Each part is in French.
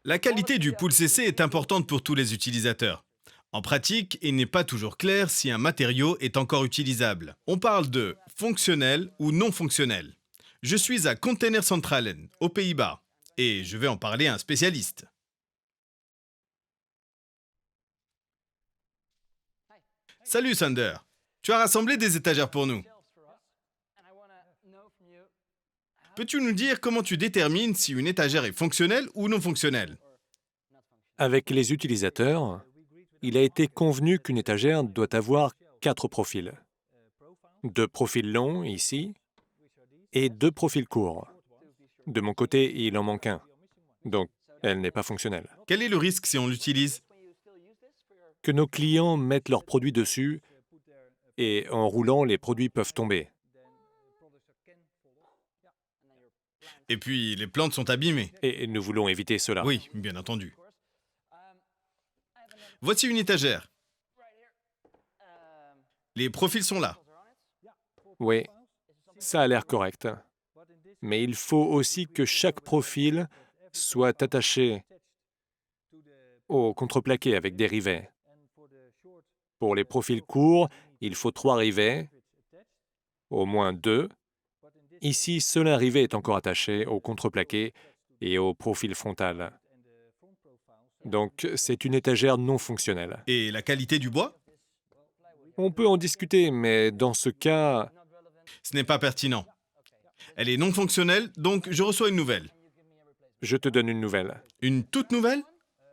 La qualité du pool CC est importante pour tous les utilisateurs. En pratique, il n'est pas toujours clair si un matériau est encore utilisable. On parle de fonctionnel ou non fonctionnel. Je suis à Container Centralen, aux Pays-Bas, et je vais en parler à un spécialiste. Salut Sander, tu as rassemblé des étagères pour nous. Peux-tu nous dire comment tu détermines si une étagère est fonctionnelle ou non fonctionnelle? Avec les utilisateurs, il a été convenu qu'une étagère doit avoir 4 profils. 2 profils longs, ici, et 2 profils courts. De mon côté, il en manque un, donc elle n'est pas fonctionnelle. Quel est le risque si on l'utilise? Que nos clients mettent leurs produits dessus, et en roulant, les produits peuvent tomber. Et puis, les plantes sont abîmées. Et nous voulons éviter cela. Oui, bien entendu. Voici une étagère. Les profils sont là. Oui, ça a l'air correct. Mais il faut aussi que chaque profil soit attaché au contreplaqué avec des rivets. Pour les profils courts, il faut 3 rivets, au moins 2. Ici, seul un rivet est encore attaché au contreplaqué et au profil frontal. Donc, c'est une étagère non fonctionnelle. Et la qualité du bois? On peut en discuter, mais dans ce cas, Ce n'est pas pertinent. Elle est non fonctionnelle, donc je reçois une nouvelle. je te donne une nouvelle. Une toute nouvelle?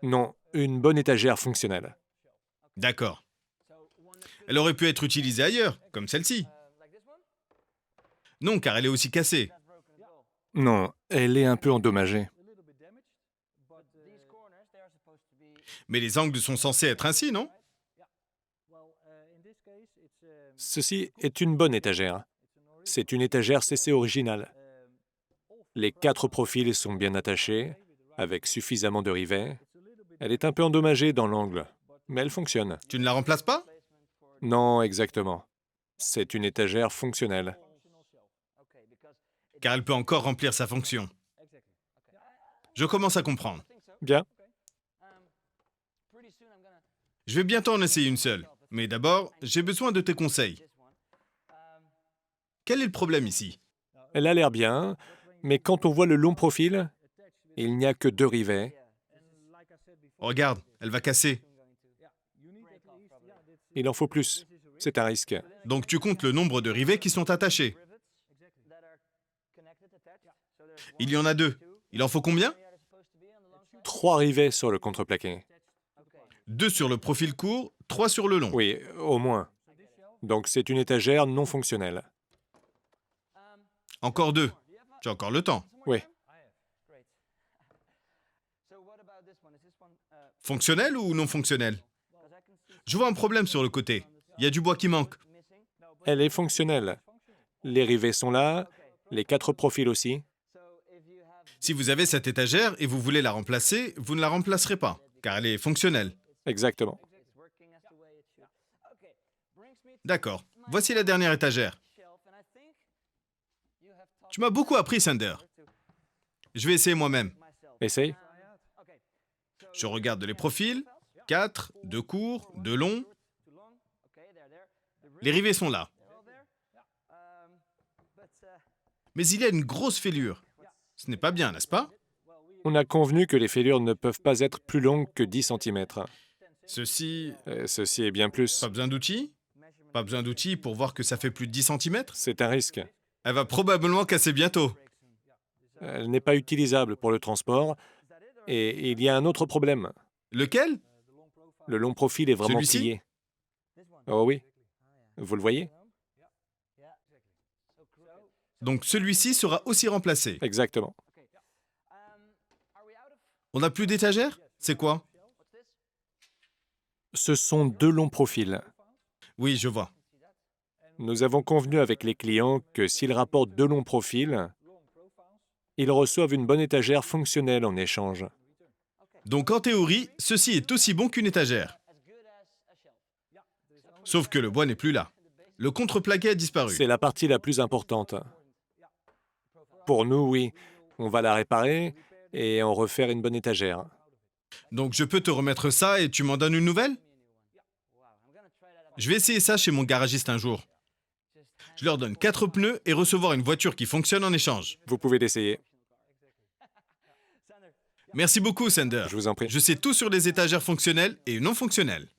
Non, une bonne étagère fonctionnelle. D'accord. Elle aurait pu être utilisée ailleurs, comme celle-ci. Non, car elle est aussi cassée. Non, elle est un peu endommagée. Mais les angles sont censés être ainsi, non? Ceci est une bonne étagère. C'est une étagère CC originale. Les 4 profils sont bien attachés, avec suffisamment de rivets. Elle est un peu endommagée dans l'angle, mais elle fonctionne. Tu ne la remplaces pas? Non, exactement. C'est une étagère fonctionnelle. Car elle peut encore remplir sa fonction. Je commence à comprendre. Bien. Je vais bientôt en essayer une seule. Mais d'abord, j'ai besoin de tes conseils. Quel est le problème ici? Elle a l'air bien, mais quand on voit le long profil, il n'y a que 2 rivets. Regarde, elle va casser. Il en faut plus. C'est un risque. Donc tu comptes le nombre de rivets qui sont attachés. Il y en a 2. Il en faut combien? 3 rivets sur le contreplaqué. 2 sur le profil court, 3 sur le long. Oui, au moins. Donc c'est une étagère non fonctionnelle. Encore 2. Tu as encore le temps. Oui, Fonctionnel ou non fonctionnel? Je vois un problème sur le côté. Il y a du bois qui manque. elle est fonctionnelle. Les rivets sont là, les 4 profils aussi. Si vous avez cette étagère et vous voulez la remplacer, vous ne la remplacerez pas, car elle est fonctionnelle. Exactement. D'accord. Voici la dernière étagère. Tu m'as beaucoup appris, Sander. Je vais essayer moi-même. Essaye. Je regarde les profils. 4, 2 courts, 2 longs. Les rivets sont là. Mais il y a une grosse fêlure. Ce n'est pas bien, n'est-ce pas? On a convenu que les fêlures ne peuvent pas être plus longues que 10 cm. Ceci... Ceci est bien plus. Pas besoin d'outils? Pas besoin d'outils pour voir que ça fait plus de 10 centimètres? C'est un risque. Elle va probablement casser bientôt. Elle n'est pas utilisable pour le transport. Et il y a un autre problème. Lequel? Le long profil est vraiment Celui-ci? plié. Oh oui. Vous le voyez? Donc celui-ci sera aussi remplacé. Exactement. On n'a plus d'étagère? C'est quoi? Ce sont 2 longs profils. Oui, je vois. Nous avons convenu avec les clients que s'ils rapportent 2 longs profils, ils reçoivent une bonne étagère fonctionnelle en échange. Donc en théorie, ceci est aussi bon qu'une étagère. Sauf que le bois n'est plus là. Le contreplaqué a disparu. C'est la partie la plus importante. Pour nous, oui, on va la réparer et en refaire une bonne étagère. Donc je peux te remettre ça et tu m'en donnes une nouvelle? Je vais essayer ça chez mon garagiste un jour. Je leur donne 4 pneus et recevoir une voiture qui fonctionne en échange. Vous pouvez l'essayer. Merci beaucoup, Sender. Je vous en prie. Je sais tout sur les étagères fonctionnelles et non fonctionnelles.